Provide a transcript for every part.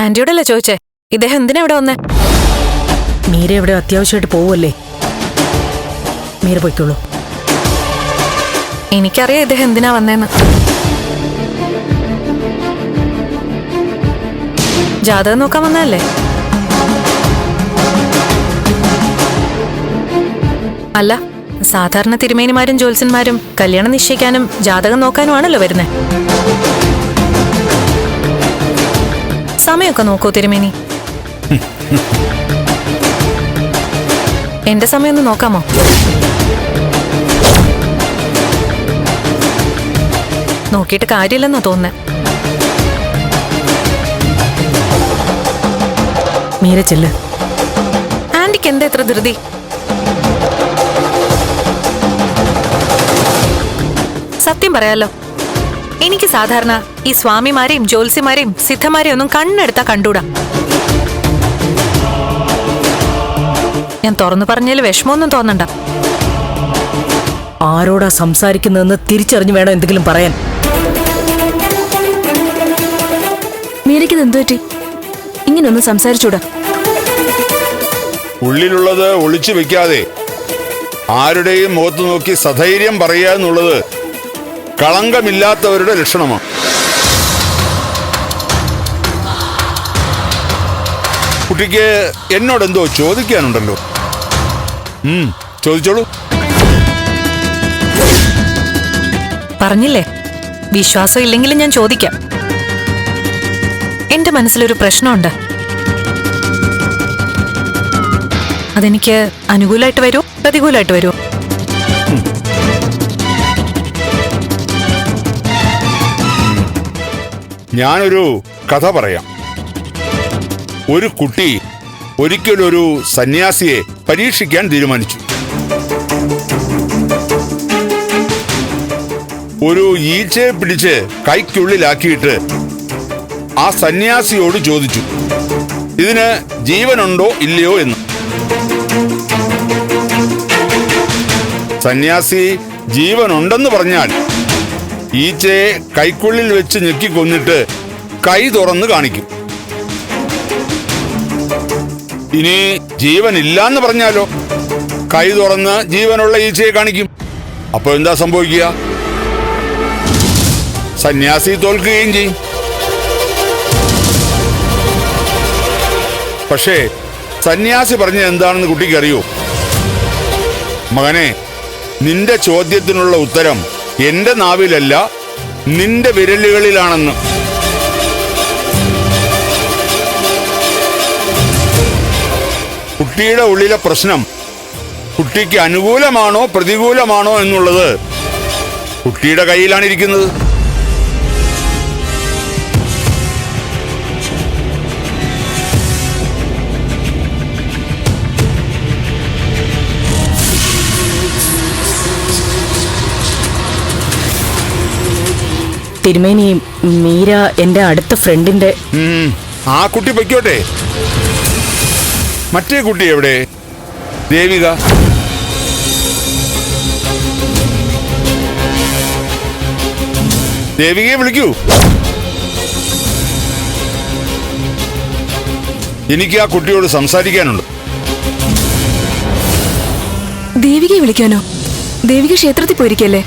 ആന്റിയോടല്ലേ ചോദിച്ചേ ഇദ്ദേഹം എന്തിനാ ഇവിടെ വന്നേ? മീര എവിടെ അത്യാവശ്യമായിട്ട് പോവല്ലേ? മീര പോയിക്കോളൂ. എനിക്കറിയാം ഇദ്ദേഹം എന്തിനാ വന്നേന്ന്. ജാതകം നോക്കാൻ വന്നതല്ലേ? അല്ല, സാധാരണ തിരുമേനിമാരും ജ്യോത്സ്യന്മാരും കല്യാണം നിശ്ചയിക്കാനും ജാതകം നോക്കാനുമാണല്ലോ വരുന്നേ. സമയമൊക്കെ നോക്കൂ തിരുമേനി. എന്റെ സമയം ഒന്ന് നോക്കാമോ? നോക്കിയിട്ട് കാര്യമില്ലെന്നാ തോന്നുന്നേ. മീര ചെല്ല്. ആന്റിക്ക് എന്താ ഇത്ര ധൃതി? സത്യം പറയാലോ, എനിക്ക് സാധാരണ ഈ സ്വാമിമാരെയും ജ്യോത്സ്യമാരെയും സിദ്ധമാരെയും ഒന്നും കണ്ണെടുത്താ കണ്ടൂടാ. ഞാൻ തുറന്നു പറഞ്ഞാൽ വിഷമമൊന്നും തോന്നണ്ട. ആരോടാ സംസാരിക്കുന്നതെന്ന് തിരിച്ചറിഞ്ഞു വേണം എന്തെങ്കിലും പറയാൻ. മീരയ്ക്ക് എന്തു പറ്റി? ഇങ്ങനൊന്നും സംസാരിച്ചൂടാ. ഉള്ളിലുള്ളത് ഒളിച്ചു വെക്കാതെ ആരുടെയും മുഖത്ത് നോക്കി സധൈര്യം പറയുക എന്നുള്ളത് കളങ്കമില്ലാത്തവരുടെ ലക്ഷണമാണ്. കുട്ടിക്ക് എന്നോടെന്തോ ചോദിക്കാനുണ്ടല്ലോ. ചോദിച്ചോളൂ. പറഞ്ഞില്ലേ, വിശ്വാസം ഇല്ലെങ്കിലും ഞാൻ ചോദിക്കാം. എന്റെ മനസ്സിലൊരു പ്രശ്നമുണ്ട്. അതെനിക്ക് അനുകൂലമായിട്ട് വരുമോ പ്രതികൂലമായിട്ട് വരുമോ? ഞാനൊരു കഥ പറയാം. ഒരു കുട്ടി ഒരിക്കലൊരു സന്യാസിയെ പരീക്ഷിക്കാൻ തീരുമാനിച്ചു. ഒരു ഈച്ചയെ പിടിച്ച് കൈക്കുള്ളിലാക്കിയിട്ട് ആ സന്യാസിയോട് ചോദിച്ചു, ഇതിന് ജീവനുണ്ടോ ഇല്ലയോ എന്ന്. സന്യാസി ജീവനുണ്ടെന്ന് പറഞ്ഞാൽ ഈച്ചയെ കൈക്കുള്ളിൽ വെച്ച് ഞെക്കി കൊന്നിട്ട് കൈ തുറന്ന് കാണിക്കും. ഇനി ജീവനില്ലാന്ന് പറഞ്ഞാലോ, കൈ തുറന്ന് ജീവനുള്ള ഈച്ചയെ കാണിക്കും. അപ്പൊ എന്താ സംഭവിക്കുക? സന്യാസി തോൽക്കുകയും ചെയ്യും. പക്ഷേ സന്യാസി പറഞ്ഞത് എന്താണെന്ന് കുട്ടിക്ക് അറിയോ? മകനെ, നിന്റെ ചോദ്യത്തിനുള്ള ഉത്തരം എന്റെ നാവിലല്ല, നിന്റെ വിരലുകളിലാണെന്ന്. കുട്ടിയുടെ ഉള്ളിലെ പ്രശ്നം കുട്ടിക്ക് അനുകൂലമാണോ പ്രതികൂലമാണോ എന്നുള്ളത് കുട്ടിയുടെ കയ്യിലാണ് ഇരിക്കുന്നത്. തിരുമേനി, മീര എന്റെ അടുത്ത ഫ്രണ്ടിന്റെ. ആ കുട്ടി പൊയ്ക്കോട്ടെ. മറ്റേ കുട്ടി എവിടെ? ദേവിക. ദേവികയെ വിളിക്കൂ. എനിക്ക് ആ കുട്ടിയോട് സംസാരിക്കാനുണ്ട്. ദേവികയെ വിളിക്കാനോ? ദേവിക ക്ഷേത്രത്തിൽ പോയിരിക്കല്ലേ?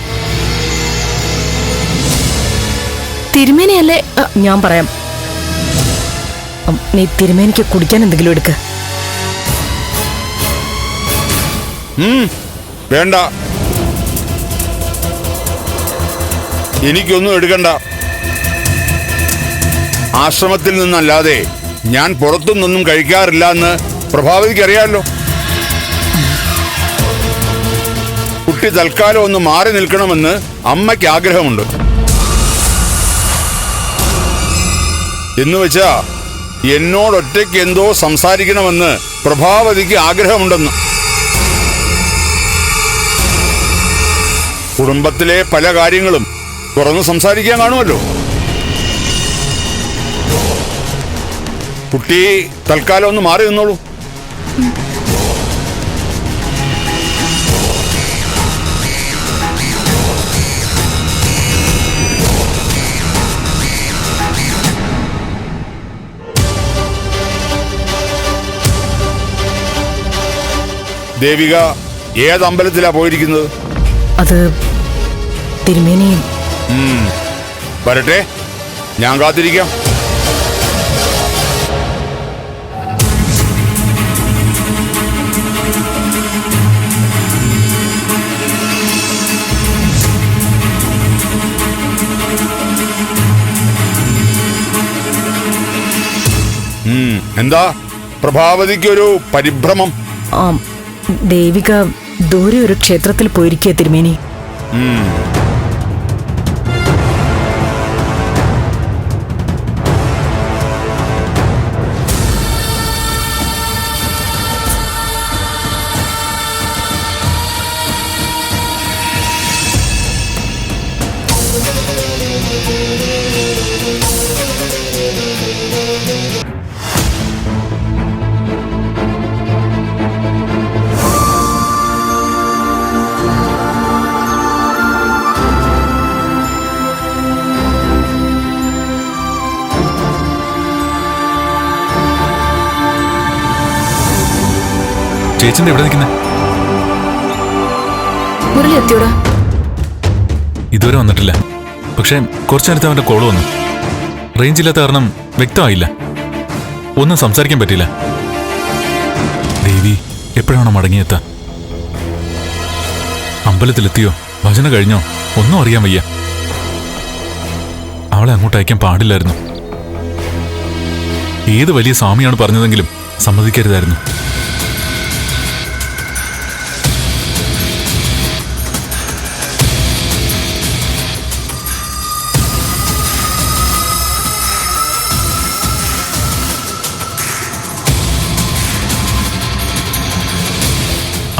തിരുമേനിയല്ലേ? ഞാൻ പറയാം. നീ തിരുമേനിക്ക് കുടിക്കാൻ എന്തെങ്കിലും എടുക്ക. വേണ്ട, എനിക്കൊന്നും എടുക്കണ്ട. ആശ്രമത്തിൽ നിന്നല്ലാതെ ഞാൻ പുറത്തുനിന്നൊന്നും കഴിക്കാറില്ല എന്ന് പ്രഭാവതിക്ക് അറിയാമല്ലോ. കുട്ടി തൽക്കാലം ഒന്ന് മാറി നിൽക്കണമെന്ന് അമ്മയ്ക്ക് ആഗ്രഹമുണ്ട്. എന്നുവെച്ചാ എന്നോടൊറ്റയ്ക്ക് എന്തോ സംസാരിക്കണമെന്ന് പ്രഭാവതിക്ക് ആഗ്രഹമുണ്ടെന്ന്. കുടുംബത്തിലെ പല കാര്യങ്ങളും തുറന്നു സംസാരിക്കാൻ കാണുമല്ലോ. കുട്ടി തൽക്കാലം ഒന്ന് മാറി നിന്നോളൂ. ദേവിക ഏത് അമ്പലത്തിലാ പോയിരിക്കുന്നത്? അത് തിരുമേനി വരട്ടെ, ഞാൻ കാത്തിരിക്കാം. എന്താ പ്രഭാവതിക്കൊരു പരിഭ്രമം? ആ ദേവിക ദൂരെ ഒരു ക്ഷേത്രത്തിൽ പോയിരിക്കുക തിരുമേനി. ചേച്ചിന്റെ എവിടെ നിൽക്കുന്നേ? മുരളി എത്തിയോടാ? ഇതുവരെ വന്നിട്ടില്ല. പക്ഷെ കുറച്ചു നേരത്തെ അവന്റെ കോള് വന്നു. റേഞ്ച് ഇല്ലാത്ത കാരണം വ്യക്തമായില്ല, ഒന്നും സംസാരിക്കാൻ പറ്റില്ല. ദേവി എപ്പോഴാണോ മടങ്ങിയെത്താ? അമ്പലത്തിലെത്തിയോ, ഭജന കഴിഞ്ഞോ, ഒന്നും അറിയാൻ വയ്യ. അവളെ അങ്ങോട്ട് അയക്കാൻ പാടില്ലായിരുന്നു. ഏത് വലിയ സ്വാമിയാണ് പറഞ്ഞതെങ്കിലും സമ്മതിക്കരുതായിരുന്നു.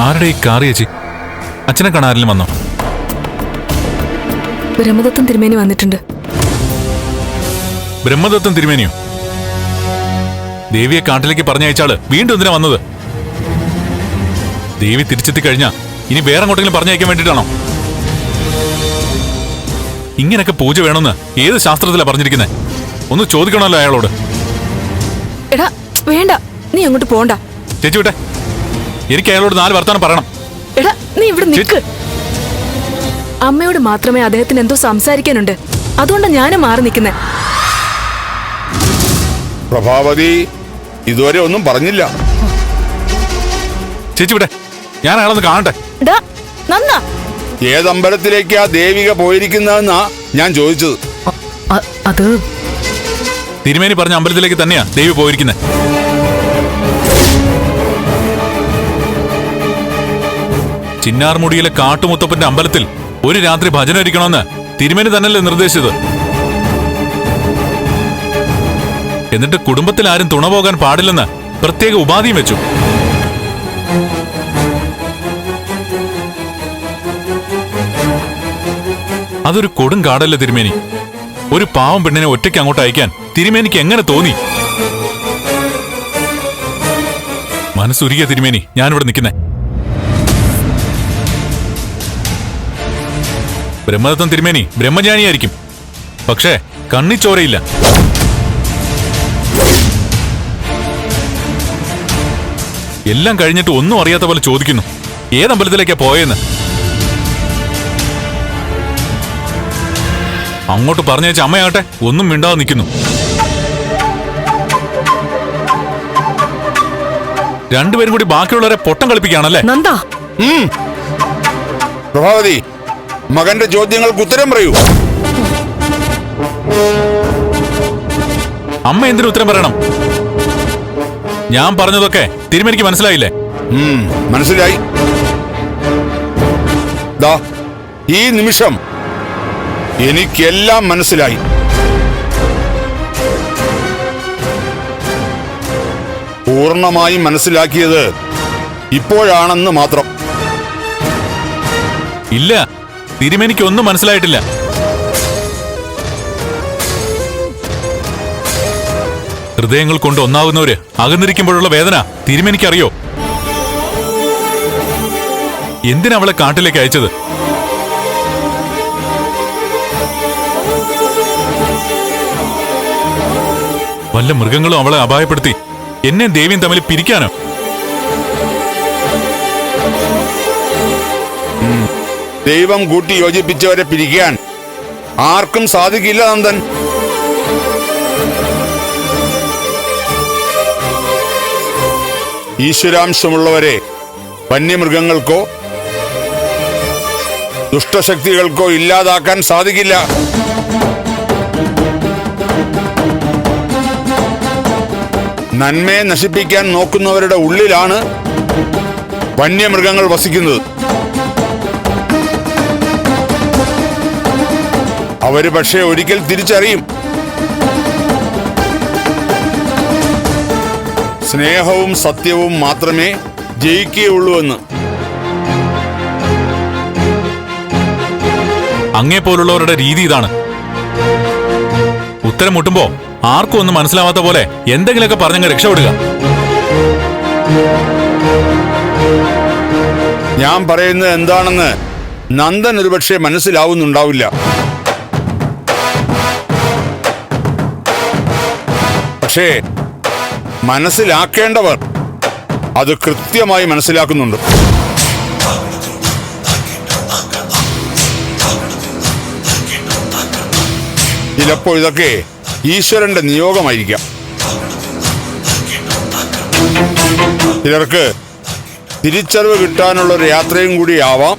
ആരുടെ ഈ കാർ ചേച്ചി? അച്ഛനെ കാണാൻ ആരെങ്കിലും വന്നോ? ബ്രഹ്മദത്തൻ തിരുമേനി വന്നിട്ടുണ്ട്. ബ്രഹ്മദത്തൻ തിരുമേനിയോ? ദേവിയെ കാട്ടിലേക്ക് പറഞ്ഞയച്ചാള് വീണ്ടും എന്തിനാ വന്നത്? ദേവി തിരിച്ചെത്തി കഴിഞ്ഞാ ഇനി വേറെ അങ്ങോട്ടെങ്കിലും പറഞ്ഞയക്കാൻ വേണ്ടിയിട്ടാണോ? ഇങ്ങനൊക്കെ പൂജ വേണമെന്ന് ഏത് ശാസ്ത്രത്തിലാ പറഞ്ഞിരിക്കുന്നത്? ഒന്ന് ചോദിക്കണമല്ലോ അയാളോട്. എടാ വേണ്ട, നീ അങ്ങോട്ട് പോണ്ട. ചേച്ചി വിട്ടെ, എനിക്ക് അയാളോട് 4 വർത്താനം പറയണം. എടാ നീ ഇവിടെ നിൽക്ക്. അമ്മയോട് മാത്രമേ അദ്ദേഹത്തിന് എന്തോ സംസാരിക്കാനുണ്ട്, അതുകൊണ്ടാണ് ഞാനും മാറി നിൽക്കുന്നത്. പ്രഭാവതി ഇതുവരെ ഒന്നും പറഞ്ഞില്ല. ചേച്ചി വിട്ടെ, ഞാൻ അയാളൊന്ന് കാണട്ടെ. നന്നാ, ഏതമ്പലത്തിലേക്കാ ദേവിക പോയിരിക്കുന്നതെന്നാ ഞാൻ ചോദിച്ചത്. അത് തിരുമേനി പറഞ്ഞ അമ്പലത്തിലേക്ക് തന്നെയാ ദേവി പോയിരിക്കുന്നത്. ചിന്നാർമുടിയിലെ കാട്ടുമുത്തപ്പന്റെ അമ്പലത്തിൽ ഒരു രാത്രി ഭജന ഇരിക്കണമെന്ന് തിരുമേനി തന്നെയല്ലേ നിർദ്ദേശിച്ചത്? എന്നിട്ട് കുടുംബത്തിൽ ആരും തുണ പോകാൻ പാടില്ലെന്ന് പ്രത്യേക ഉപാധിയും വെച്ചു. അതൊരു കൊടും കാടല്ലേ തിരുമേനി? ഒരു പാവം പെണ്ണിനെ ഒറ്റയ്ക്ക് അങ്ങോട്ട് അയക്കാൻ തിരുമേനിക്ക് എങ്ങനെ തോന്നി? മനസ്സുരുകിയ തിരുമേനി ഞാനിവിടെ നിൽക്കുന്നേ. ബ്രഹ്മദത്തൻ തിരുമേനി ബ്രഹ്മജ്ഞാനിയായിരിക്കും, പക്ഷേ കണ്ണിച്ചോരയില്ല. എല്ലാം കഴിഞ്ഞിട്ട് ഒന്നും അറിയാത്ത പോലെ ചോദിക്കുന്നു ഏതമ്പലത്തിലേക്കാ പോയെന്ന്. അങ്ങോട്ട് പറഞ്ഞയച്ച അമ്മയാകട്ടെ ഒന്നും മിണ്ടാതെ നിൽക്കുന്നു. രണ്ടുപേരും കൂടി ബാക്കിയുള്ളവരെ പൊട്ടം കളിപ്പിക്കുകയാണല്ലേ? നന്ദാ, പ്രഭാവതി മകന്റെ ചോദ്യങ്ങൾക്ക് ഉത്തരം പറയൂ. അമ്മ എന്തിനു ഉത്തരം പറയണം? ഞാൻ പറഞ്ഞതൊക്കെ തിരുമേനിക്ക് മനസ്സിലായില്ലേ? മനസ്സിലായി. ദാ ഈ നിമിഷം എനിക്കെല്ലാം മനസ്സിലായി. പൂർണ്ണമായും മനസ്സിലാക്കിയത് ഇപ്പോഴാണെന്ന് മാത്രം. ഇല്ല, തിരുമേനിക്ക് ഒന്നും മനസ്സിലായിട്ടില്ല. ഹൃദയങ്ങൾ കൊണ്ട് ഒന്നാവുന്നവര് അകന്നിരിക്കുമ്പോഴുള്ള വേദന തിരുമേനിക്കറിയോ? എന്തിനാ അവളെ കാട്ടിലേക്ക് അയച്ചത്? വല്ല മൃഗങ്ങളും അവളെ അപായപ്പെടുത്തി എന്നെ ദേവിയും തമ്മിൽ പിരിക്കാനോ? ദൈവം കൂട്ടി യോജിപ്പിച്ചവരെ പിരിക്കാൻ ആർക്കും സാധിക്കില്ല നന്ദൻ. ഈശ്വരാംശമുള്ളവരെ വന്യമൃഗങ്ങൾക്കോ ദുഷ്ടശക്തികൾക്കോ ഇല്ലാതാക്കാൻ സാധിക്കില്ല. നന്മയെ നശിപ്പിക്കാൻ നോക്കുന്നവരുടെ ഉള്ളിലാണ് വന്യമൃഗങ്ങൾ വസിക്കുന്നത്. അവര് പക്ഷേ ഒരിക്കൽ തിരിച്ചറിയും, സ്നേഹവും സത്യവും മാത്രമേ ജയിക്കുകയുള്ളൂ എന്ന്. അങ്ങേ പോലുള്ളവരുടെ രീതി ഇതാണ്. ഉത്തരം മുട്ടുമ്പോ ആർക്കും ഒന്നും മനസ്സിലാവാത്ത പോലെ എന്തെങ്കിലുമൊക്കെ പറഞ്ഞങ്ങ് രക്ഷപ്പെടുക. ഞാൻ പറയുന്നത് എന്താണെന്ന് നന്ദൻ ഒരുപക്ഷെ മനസ്സിലാവുന്നുണ്ടാവില്ല. പക്ഷേ മനസ്സിലാക്കേണ്ടവർ അത് കൃത്യമായി മനസ്സിലാക്കുന്നുണ്ട്. ചിലപ്പോൾ ഇതൊക്കെ ഈശ്വരന്റെ നിയോഗമായിരിക്കാം. ചിലർക്ക് തിരിച്ചറിവ് കിട്ടാനുള്ള ഒരു യാത്രയും കൂടി ആവാം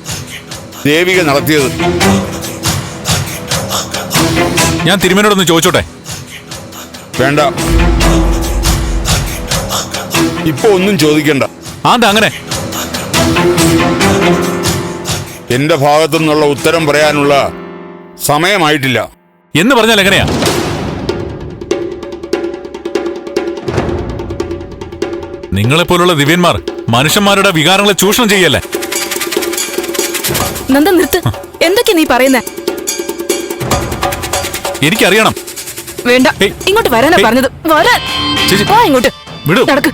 ദേവിക നടത്തിയത്. ഞാൻ തിരുമേനോടൊന്ന് ചോദിച്ചോട്ടെ? വേണ്ട, ഇപ്പൊ ഒന്നും ചോദിക്കണ്ട. അങ്ങനെ എന്റെ ഭാഗത്തു നിന്നുള്ള ഉത്തരം പറയാനുള്ള സമയമായിട്ടില്ല. എന്ന് പറഞ്ഞാൽ എങ്ങനെയാ? നിങ്ങളെപ്പോലുള്ള ദിവ്യന്മാർ മനുഷ്യന്മാരുടെ വികാരങ്ങളെ ചൂഷണം ചെയ്യല്ലേ? നന്ദൻ നിർത്ത്. എന്തൊക്കെയാ നീ പറയുന്നേ? എനിക്കറിയണം. വേണ്ട, ഹേയ്. ഇങ്ങോട്ട് വരാനാ ഹേയ്. പറഞ്ഞത്. വരാൻ. ചേച്ചി. വാ ഇങ്ങോട്ട്. വിടൂ. നടക്ക്.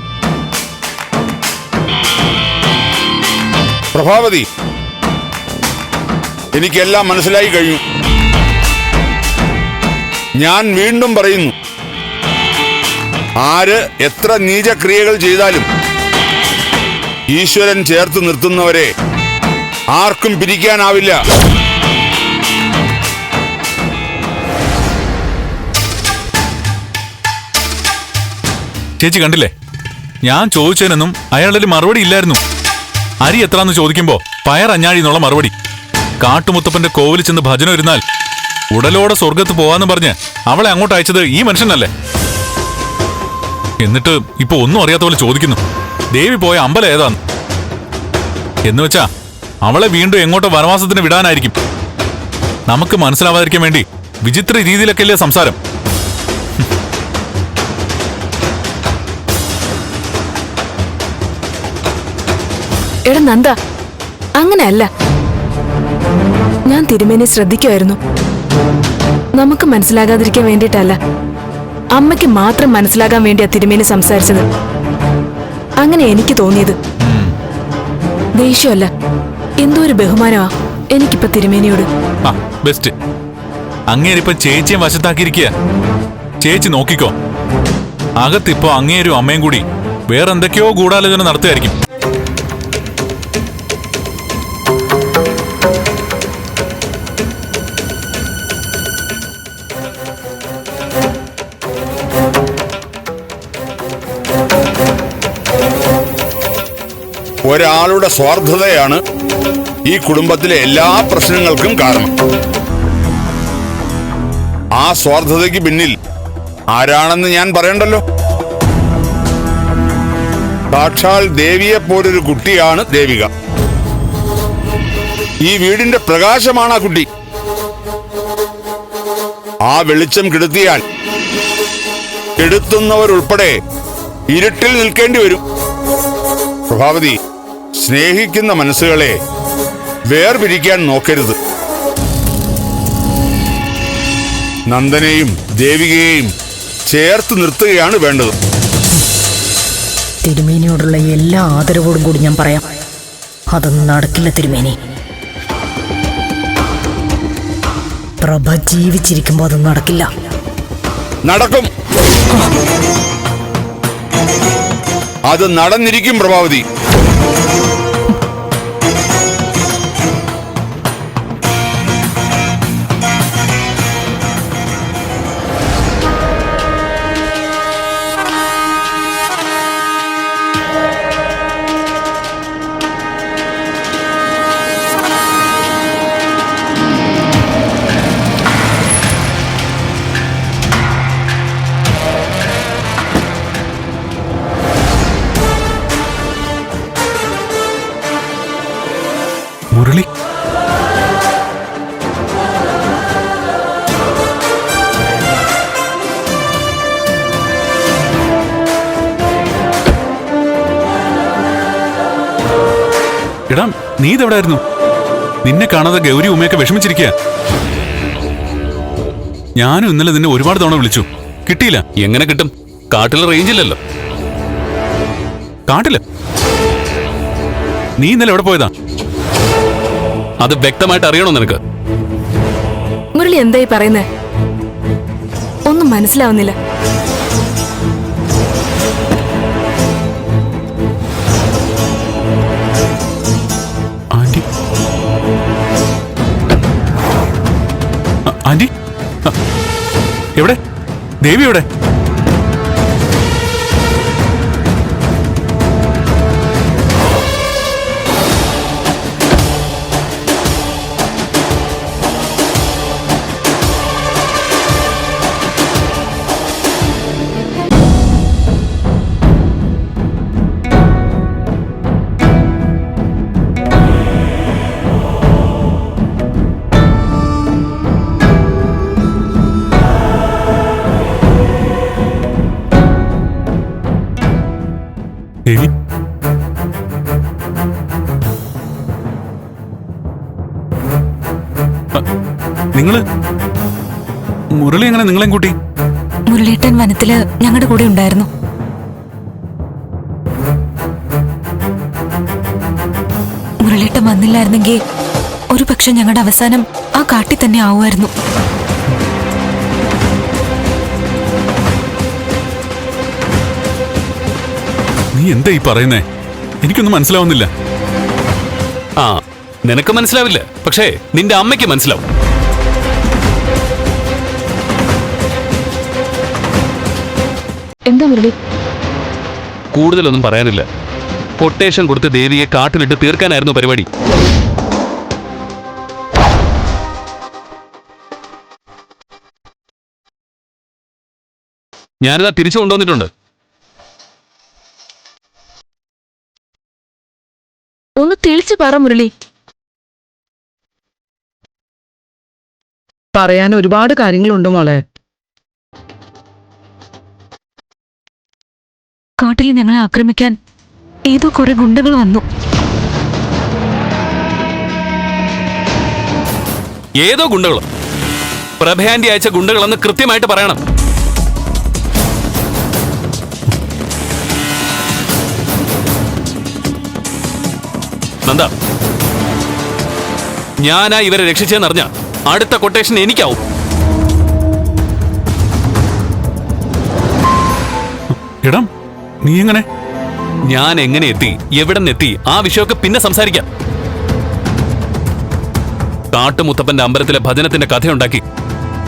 പ്രഭാവതി, എനിക്കെല്ലാം മനസ്സിലായി കഴിഞ്ഞു. ഞാൻ വീണ്ടും പറയുന്നു, ആര് എത്ര നീചക്രിയകൾ ചെയ്താലും ഈശ്വരൻ ചേർത്ത് നിർത്തുന്നവരെ ആർക്കും പിരിക്കാനാവില്ല. ചേച്ചി കണ്ടില്ലേ, ഞാൻ ചോദിച്ചതിനൊന്നും അയാളുടെ മറുപടി ഇല്ലായിരുന്നു. അരി എത്രാന്ന് ചോദിക്കുമ്പോ പയർ അഞ്ഞാഴി എന്നുള്ള മറുപടി. കാട്ടുമുത്തപ്പന്റെ കോവിൽ ചെന്ന് ഭജന ഇരുന്നാൽ ഉടലോടെ സ്വർഗത്ത് പോവാന്ന് പറഞ്ഞ് അവളെ അങ്ങോട്ട് അയച്ചത് ഈ മനുഷ്യനല്ലേ? എന്നിട്ട് ഇപ്പൊ ഒന്നും അറിയാത്ത പോലെ ചോദിക്കുന്നു ദേവി പോയ അമ്പലം ഏതാന്ന്. എന്ന് വെച്ചാ അവളെ വീണ്ടും എങ്ങോട്ടോ വനവാസത്തിന് വിടാനായിരിക്കും. നമുക്ക് മനസ്സിലാവാതിരിക്കാൻ വേണ്ടി വിചിത്ര രീതിയിലൊക്കെയല്ലേ സംസാരം. എടാ നന്ദ, അങ്ങനെയല്ല. ഞാൻ തിരുമേനെ ശ്രദ്ധിക്കുമായിരുന്നു. നമുക്ക് മനസ്സിലാകാതിരിക്കാൻ വേണ്ടിയിട്ടല്ല, അമ്മയ്ക്ക് മാത്രം മനസ്സിലാകാൻ വേണ്ടിയാ തിരുമേനി സംസാരിച്ചത്. അങ്ങനെ എനിക്ക് തോന്നിയത്. ദേഷ്യമല്ല, എന്തോ ഒരു ബഹുമാനമാ എനിക്കിപ്പോ തിരുമേനിയോട്. ബെസ്റ്റ്. അങ്ങേരിപ്പം ചേച്ചിയെ വശത്താക്കിയിരിക്കുക. ചേച്ചി നോക്കിക്കോ, അകത്തിപ്പോ അങ്ങേരും അമ്മയും കൂടി വേറെന്തൊക്കെയോ ഗൂഢാലോചന നടത്തുകയായിരിക്കും. ഒരാളുടെ സ്വാർത്ഥതയാണ് ഈ കുടുംബത്തിലെ എല്ലാ പ്രശ്നങ്ങൾക്കും കാരണം. ആ സ്വാർത്ഥതയ്ക്ക് പിന്നിൽ ആരാണെന്ന് ഞാൻ പറയണ്ടല്ലോ. സാക്ഷാൽ ദേവിയെ പോലൊരു കുട്ടിയാണ് ദേവിക. ഈ വീടിന്റെ പ്രകാശമാണ് ആ കുട്ടി. ആ വെളിച്ചം കെടുത്തിയാൽ കെടുത്തുന്നവരുൾപ്പെടെ ഇരുട്ടിൽ നിൽക്കേണ്ടി വരും. പ്രഭാവതി, സ്നേഹിക്കുന്ന മനസ്സുകളെ വേർപിരിക്കാൻ നോക്കരുത്. നന്ദനെയും ദേവികയെയും ചേർത്ത് നിർത്തുകയാണ് വേണ്ടത്. തിരുമേനിയോടുള്ള എല്ലാ ആദരവോടും കൂടി ഞാൻ പറയാം, അതൊന്നും നടക്കില്ല തിരുമേനി. പ്രഭ ജീവിച്ചിരിക്കുമ്പോ അതൊന്നും നടക്കില്ല. നടക്കും, അത് നടന്നിരിക്കും പ്രഭാവതി. എടാ നീ ഇതെവിടായിരുന്നു? നിന്നെ കാണാതെ ഗൗരി ഉമ്മയൊക്കെ വിഷമിച്ചിരിക്കുക. ഞാനും ഇന്നലെ നിന്നെ ഒരുപാട് തവണ വിളിച്ചു, കിട്ടിയില്ല. എങ്ങനെ കിട്ടും? കാട്ടിൽ റേഞ്ച് ഇല്ലല്ലോ. കാട്ടില്ല. നീ ഇന്നലെ എവിടെ പോയതാ? അത് വ്യക്തമായിട്ട് അറിയണോ നിനക്ക്? മുരളി എന്തായി പറയുന്നേ? ഒന്നും മനസ്സിലാവുന്നില്ല. ആന്റി ആന്റി എവിടെ? ദേവി എവിടെ? ദേവി നിങ്ങള് മുരളി എങ്ങനെ നിങ്ങളെയും കൂട്ടി? മുരളീട്ടൻ വനത്തില് ഞങ്ങളുടെ കൂടെ ഉണ്ടായിരുന്നു. മുരളീട്ടൻ വന്നില്ലായിരുന്നെങ്കിൽ ഒരു പക്ഷെ ഞങ്ങളുടെ അവസാനം ആ കാട്ടിൽ തന്നെ ആവുമായിരുന്നു. നീ എന്താ ഈ പറയുന്നേ? എനിക്കൊന്നും മനസ്സിലാവുന്നില്ല. ആ, നിനക്ക് മനസ്സിലാവില്ല, പക്ഷേ നിന്റെ അമ്മയ്ക്ക് മനസ്സിലാവും. എന്താ മുരളി? കൂടുതലൊന്നും പറയാനില്ല. കൊട്ടേഷൻ കൊടുത്ത് ദേവിയെ കാട്ടിലിട്ട് തീർക്കാനായിരുന്നു പരിപാടി. ഞാനിതാ തിരിച്ചു കൊണ്ടുവന്നിട്ടുണ്ട്. ഒന്ന് തെളിച്ച് പറ മുരളി. പറയാൻ ഒരുപാട് കാര്യങ്ങളുണ്ട് മോളെ. കാട്ടിൽ ഞങ്ങളെ ആക്രമിക്കാൻ ഏതോ കുറെ ഗുണ്ടകൾ വന്നു. ഏതോ ഗുണ്ടകൾ? പ്രഭയാന്റി അയച്ച ഗുണ്ടകളെന്ന് കൃത്യമായിട്ട് പറയണം. നന്ദ, ഞാനാ ഇവരെ രക്ഷിച്ചെന്നറിഞ്ഞ അടുത്ത കൊട്ടേഷൻ എനിക്കാവും. എടാ നീ എങ്ങനെ? ഞാൻ എങ്ങനെ എത്തി, എവിടെ നിന്നെത്തി, ആ വിഷയമൊക്കെ പിന്നെ സംസാരിക്കാം. കാട്ടുമുത്തപ്പന്റെ അമ്പലത്തിലെ ഭജനത്തിന്റെ കഥയുണ്ടാക്കി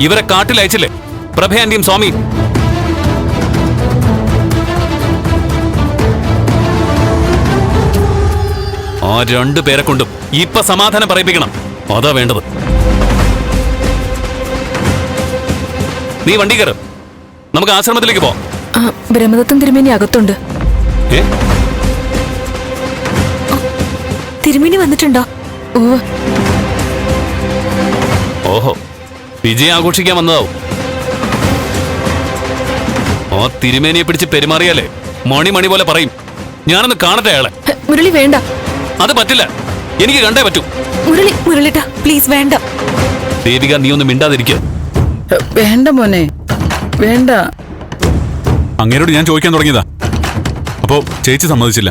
ഇവരെ കാട്ടിലയച്ചില്ലേ പ്രഭയാന്റിയും സ്വാമിയും? ആ രണ്ടു പേരെ കൊണ്ടും ഇപ്പൊ സമാധാനം പറയിപ്പിക്കണം. അതാ വേണ്ടത്. നീ വണ്ടി കയറ്, നമുക്ക് ആശ്രമത്തിലേക്ക് പോവാം. ബ്രഹ്മദത്തൻ തിരുമേനി അകത്തുണ്ട്. ഏ? തിരുമേനി വന്നിട്ടുണ്ടോ? ഓഹോ, വിജയം ആഘോഷിക്കാൻ വന്നതാവും. ആ തിരുമേനിയെ പിടിച്ച് പെരുമാറിയാലേ മണി പോലെ പറയും. ഞാനൊന്ന് കാണട്ടെ അയാളെ. മുരളി വേണ്ട. അത് പറ്റില്ല, എനിക്ക് കണ്ടേ പറ്റൂ. മുരളിട്ടാ പ്ലീസ് വേണ്ട. ദേവിക, നീ ഒന്ന് മിണ്ടാതിരിക്കുക. വേണ്ട മോനെ, വേണ്ട. അങ്ങേരോട് ഞാൻ ചോദിക്കാൻ തുടങ്ങിയതാ, അപ്പോ ചേച്ചി സമ്മതിച്ചില്ല.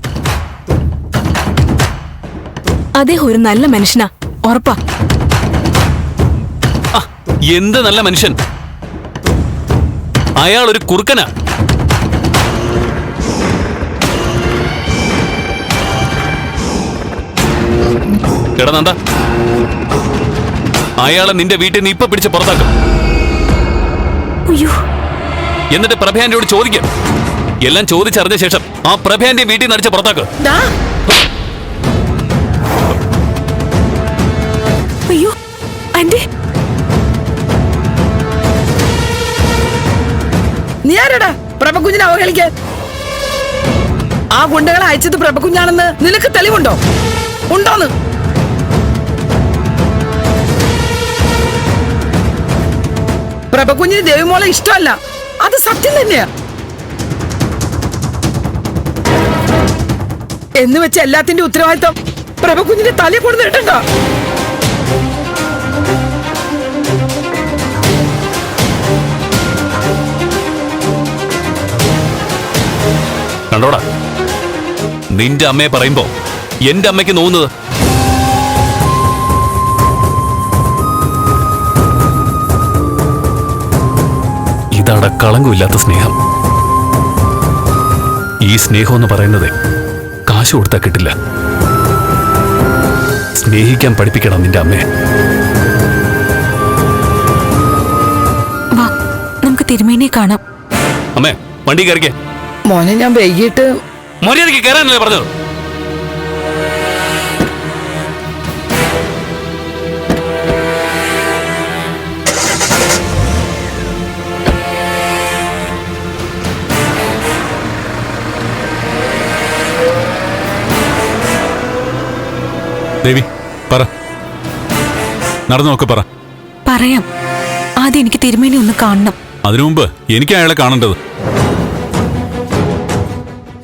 അദ്ദേഹം ഒരു നല്ല മനുഷ്യനാ, ഉറപ്പാ. എന്ത് നല്ല മനുഷ്യൻ? അയാൾ ഒരു കുറുക്കനാ. എടാ നന്ദ, അയാളെ നിന്റെ വീട്ടിൽ നിന്ന് ഇപ്പൊ പിടിച്ച് പുറത്താക്കും. അയ്യോ, എന്നിട്ട് പ്രഭയാന്റിയോട് ചോദിക്കും. എല്ലാം ചോദിച്ചറിഞ്ഞ ശേഷം ആ പ്രഭയാന്റെ വീട്ടിൽ നിന്ന് അടിച്ച് പുറത്താക്ക്. അയ്യോ ആന്റി, നീ ആരാടാ പ്രഭകുഞ്ഞിനെ അവഹേളിക്കാൻ? ആ ഗുണ്ടകളെ അയച്ചത് പ്രഭകുഞ്ഞാണെന്ന് നിനക്ക് തെളിവുണ്ടോ? ഉണ്ടോന്ന്? പ്രഭകുഞ്ഞിന് ദേവിമോളെ ഇഷ്ടമല്ല, അത് സത്യം തന്നെയാ. എന്ന് വെച്ച് എല്ലാത്തിന്റെ ഉത്തരവാദിത്വം പ്രഭകുഞ്ഞിന്റെ തലയെ കൊണ്ട് നീട്ടണ്ട. കണ്ടോടാ, നിന്റെ അമ്മയെ പറയുമ്പോ എന്റെ അമ്മയ്ക്ക് നോവുന്നത്. ഇതാണ് കളങ്കമില്ലാത്ത സ്നേഹം. ഈ സ്നേഹം എന്ന് പറയുന്നത് കാശ് കൊടുത്താൽ കിട്ടില്ല. സ്നേഹിക്കാൻ പഠിപ്പിക്കണം നിന്റെ അമ്മയെ. വാ, നമുക്ക് തിരുമേനിയെ കാണാം. അമ്മേ, വണ്ടി കയറിക്കേ. മോനെ, ഞാൻ വൈകിട്ട് മര്യാദയ്ക്ക് കയറാനല്ലേ പറഞ്ഞത്? ദേവി, പറ. നടന്നു നോക്ക്, പറ. പറയാം. ആദ്യം എനിക്ക് തിരുമേനി ഒന്ന് കാണണം. അതിനു മുമ്പ് എനിക്ക് അയാളെ കാണേണ്ടത്.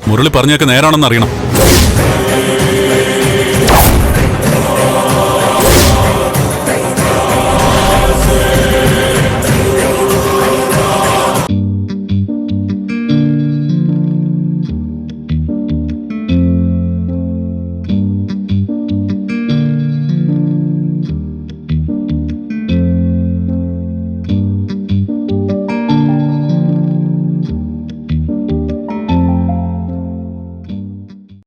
മുരളി പറഞ്ഞൊക്കെ നേരാണെന്ന് അറിയണം.